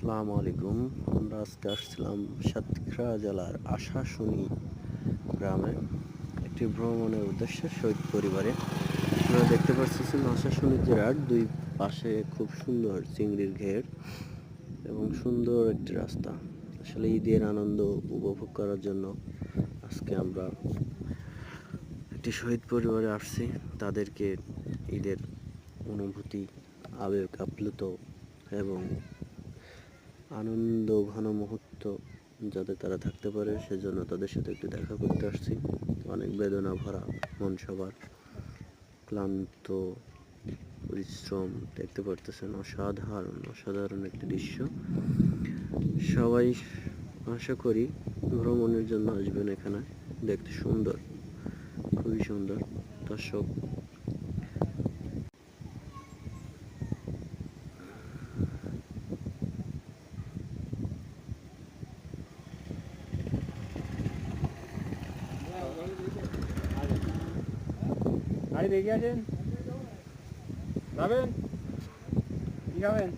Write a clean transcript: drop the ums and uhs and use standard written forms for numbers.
আসসালামু আলাইকুম। আমরা আজকে আসছিলাম সাতক্ষীরা জেলার আশাশুনি গ্রামে একটি ভ্রমণের উদ্দেশ্যে শহীদ পরিবারে। আপনারা দেখতে পাচ্ছেন আশাশুনি জেলার দুই পাশে খুব সুন্দর চিংড়ির ঘের এবং সুন্দর একটি রাস্তা। আসলে ঈদের আনন্দ উপভোগ করার জন্য আজকে আমরা একটি শহীদ পরিবারে আসছি। তাদেরকে ঈদের অনুভূতি, আবেগ আপ্লুত এবং আনন্দ ঘন মুহূর্ত যাতে তারা থাকতে পারে সেজন্য তাদের সাথে একটু দেখা করতে আসছি। অনেক বেদনা ভরা মন সবার, ক্লান্ত পরিশ্রম দেখতে পারতেছেন। অসাধারণ একটি দৃশ্য। সবাই আশা করি ভ্রমণের জন্য আসবেন এখানে। দেখতে সুন্দর, খুবই সুন্দর। দর্শক গাড়ি দেখে আছেন, যাবেন কি খাবেন?